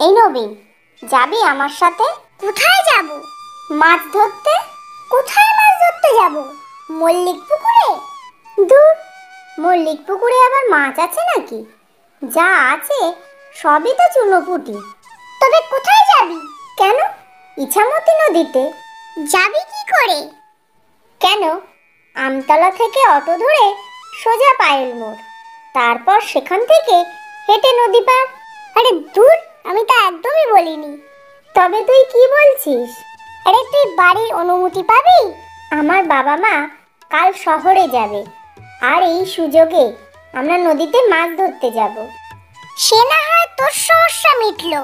এই নবীন, যাবি আমার সাথে? কোথায় যাব? মাছ ধরতে। কোথায় মাছ ধরতে যাব? মল্লিক পুকুরে? দূর, মল্লিক পুকুরে আবার মাছ আছে নাকি? যা আছে সবই তো চুনোপুঁটি। তবে কোথায় যাবি? কেন, ইছামতি নদীতে। যাবি কি করে? কেন, আমতলা থেকে অটো ধরে সোজা পায়েল মোড়, তারপর সেখান থেকে হেঁটে নদী পার। আরে দূর, আমি তা একদমই বলিনি। তবে তুই কি বলছিস? আরে তুই বাড়ির অনুমতি পাবি? আমার বাবা মা কাল শহরে যাবে, আর এই সুযোগে আমরা নদীতে মাছ ধরতে যাব। সে না হয় তোর সমস্যা মিটলো,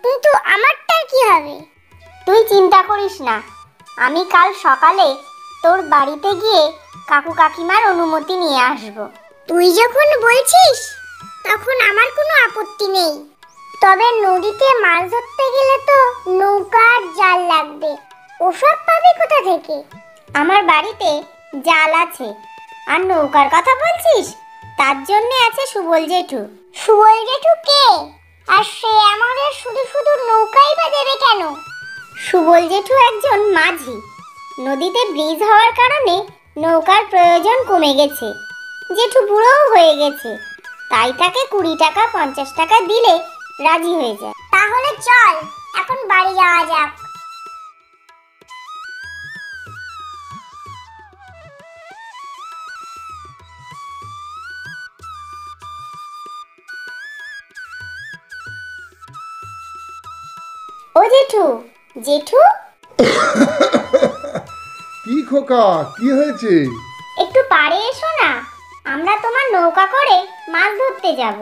কিন্তু আমারটা কি হবে? তুই চিন্তা করিস না, আমি কাল সকালে তোর বাড়িতে গিয়ে কাকু কাকিমার অনুমতি নিয়ে আসব। তুই যখন বলছিস তখন আমার কোনো আপত্তি নেই। তবে নদীতে মাছ ধরতে গেলে তো নৌকা আর জাল লাগবে, ওসব পাবি কোথা থেকে? আমার বাড়িতে জাল আছে। আর নৌকার কথা বলছিস, তার জন্য আছে সুবল জেঠু। সুবল জেঠু কে? আর সে আমাদের শুধু শুধু নৌকাই বা দেবে কেন? সুবল জেঠু একজন মাঝি। নদীতে ব্রিজ হওয়ার কারণে নৌকার প্রয়োজন কমে গেছে। জেঠু বুড়োও হয়ে গেছে, তাই তাকে 20 টাকা 50 টাকা দিলে রাজি হয়ে যায়। তাহলে চল এখন বাড়ি যাওয়া যাক। ও জেঠু, জেঠু কি খোকা, কি হয়েছে? একটু পাড়ে এসো না, আমরা তোমার নৌকা করে মাছ ধরতে যাব।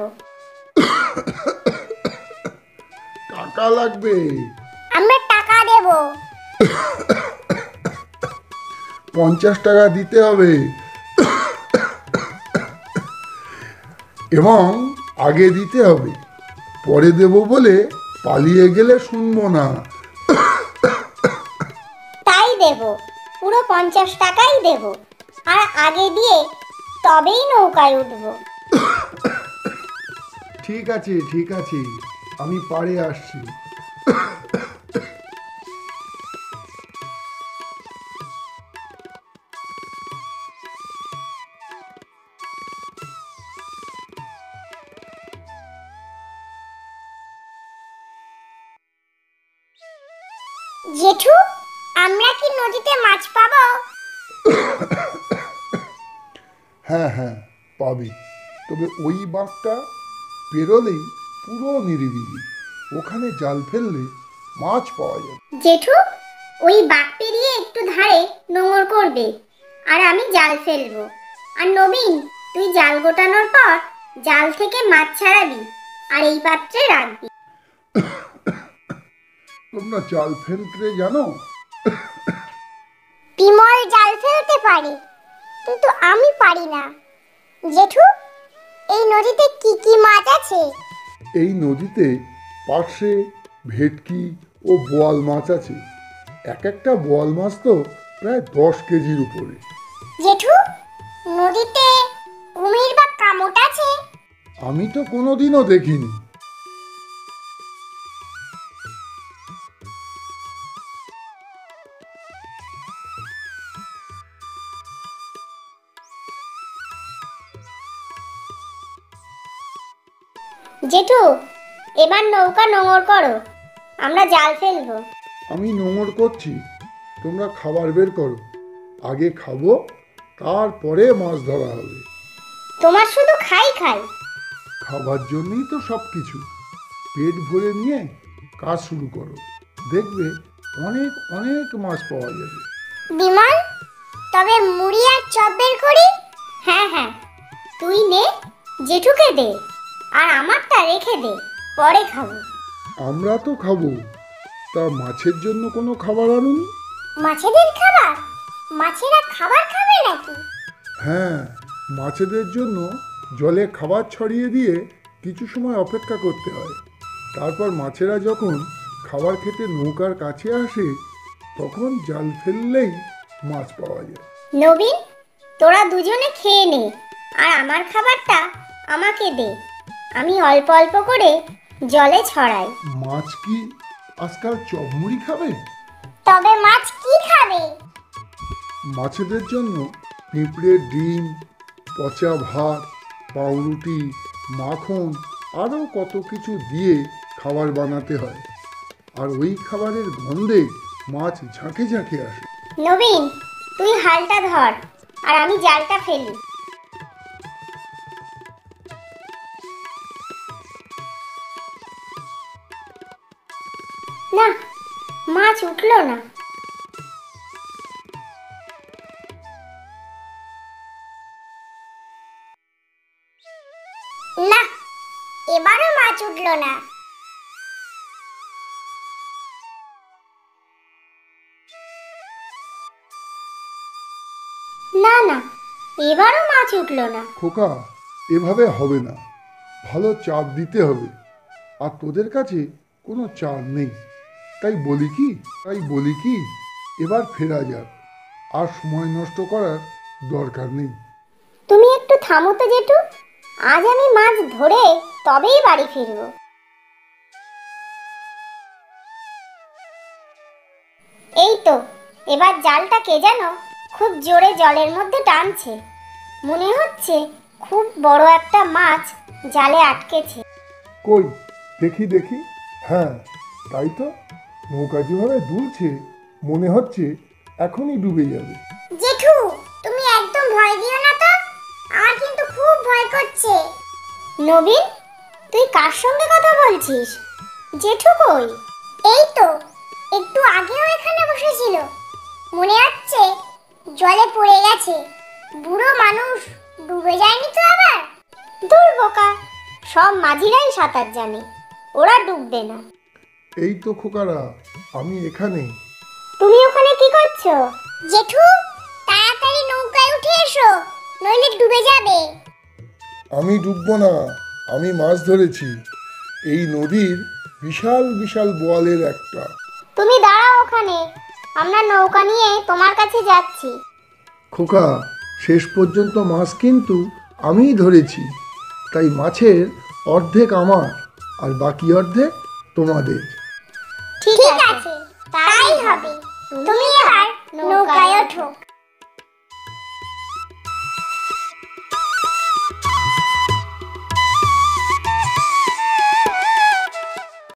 টাকা লাগবে। আমরা টাকা দেব। 50 টাকা দিতে হবে, এবং আগে দিতে হবে। পরে দেব বলে পালিয়ে গেলে শুনবো না। তাই দেব, পুরো 50 টাকাই দেব। আর আগে দিয়ে তবেই নৌকায় উঠব। ঠিক আছে, ঠিক আছে, আমি পাড়ে আসছি। জেঠু, আমরা কি নদীতে মাছ পাবো? হ্যাঁ হ্যাঁ, পাবে। তবে ওই বাঁকটা পেরোলেই পুরো নিরিবিলি, ওখানে জাল ফেললে মাছ পাওয়া যাবে। জেঠু, ওই বাঁক পেরিয়ে একটু ধারে নোঙর করবে, আর আমি জাল ফেলবো। আর নবীন, তুই জাল গোটানোর পর জাল থেকে মাছ ছাড়াবি আর এই পাত্রে রাখবি। তোমরা জাল ফেলতে জানো? বিমল জাল ফেলতে পারে, কিন্তু আমি পারি না। জেঠু, এই নদীতে কি কি মাছ আছে? এই নদীতে পার্শে, ভেটকি ও বোয়াল মাছ আছে। এক একটা বোয়াল মাছ তো প্রায় 10 কেজির উপরে। জেঠু, নদীতে কুমির বা কামট আছে? আমি তো কোনোদিনও দেখিনি। জেঠু, এবার নৌকা নোঙর করো, আমরা জাল ফেলবো। আমি নোঙর করছি, তোমরা খাবার বের করো। আগে খাবো, তারপরে মাছ ধরা হবে। তোমার শুধু খাই খাই। খাবার জন্যই তো সব কিছু। পেট ভরে নিয়ে কাজ শুরু করো, দেখবে অনেক অনেক মাছ পাওয়া যাবে। বিমল, তবে মুড়ি আর চপ বের করি? হ্যাঁ হ্যাঁ, তুই নে, জেঠুকে দে, আর আমারটা রেখে দে, পরে খাবো। আমরা তো খাবো, তা মাছের জন্য কোনো খাবার আনুনি? মাছেদের খাবার? মাছেরা খাবার খাবে নাকি? হ্যাঁ, মাছেদের জন্য জলে খাবার ছড়িয়ে দিয়ে কিছু সময় অপেক্ষা করতে হয়। তারপর মাছেরা যখন খাবার খেতে নৌকার কাছে আসে, তখন জাল ফেললেই মাছ পাওয়া যায়। নবীন, তোরা দুজনে খেয়ে নে, আর আমার খাবারটা আমাকে দে। আমি অল্প অল্প করে জলে ছড়ায়। মাছ কি আজকাল চপমুড়ি খাবে? তবে মাছ কি খাবে? মাছেদের জন্য পিঁপড়ের ডিম, পচা ভাত, পাউরুটি, মাখন আরও কত কিছু দিয়ে খাবার বানাতে হয়। আর ওই খাবারের গন্ধে মাছ ঝাঁকে ঝাঁকে আসে। নবীন, তুই হালটা ধর আর আমি জালটা ফেলি। না, মাছ উঠলো না। না, এবারও মাছ উঠলো না। না না, এবারও মাছ উঠলো না। খোকা, এভাবে হবে না, ভালো চাপ দিতে হবে। আর তোদের কাছে কোনো চাল নেই। তাই বলি কি এবার ফেরা যাক। আর সময় নষ্ট করার দরকার নেই। তুমি একটু থামো তো জেঠু, আজ আমি মাছ ধরে তবেই বাড়ি ফিরবো। এই তো, এবার জালটা কে যেন খুব জোরে জলের মধ্যে টানছে। মনে হচ্ছে খুব বড় একটা মাছ জালে আটকেছে। কই দেখি। হ্যাঁ, তাই তো, নৌকা যেভাবে দুলছে মনে হচ্ছে এখনই ডুবে যাবে। জেঠু, তুমি একদম ভয় দিও না তো, আমার কিন্তু খুব ভয় করছে। নবীন, তুই কার সঙ্গে কথা বলছিস? জেঠু কই? এই তো, একটু আগেও এখানে বসেছিল। মনে হচ্ছে জলে পড়ে গেছে। বুড়ো মানুষ, ডুবে যায়নি তো আবার? দূর বোকা, সব মাঝিরাই সাঁতার জানে, ওরা ডুববে না। এই তো খোকারা, আমি এখানে। তুমি ওখানে কি করছো? জেঠু, তাড়াতাড়ি নৌকায় উঠে এসো, নইলে ডুবে যাবে। আমি ডুববো না, আমি মাছ ধরেছি। এই নদীর বিশাল বিশাল বোয়ালের একটা। তুমি দাঁড়াও ওখানে, আমরা নৌকা নিয়ে তোমার কাছে যাচ্ছি। খোকা, শেষ পর্যন্ত মাছ কিন্তু আমিই ধরেছি। তাই মাছের অর্ধেক আমার আর বাকি অর্ধেক তোমাদের। ঠিক ঠিক আছে, তাই হবে। তুমি এবার নৌকায় ওঠো।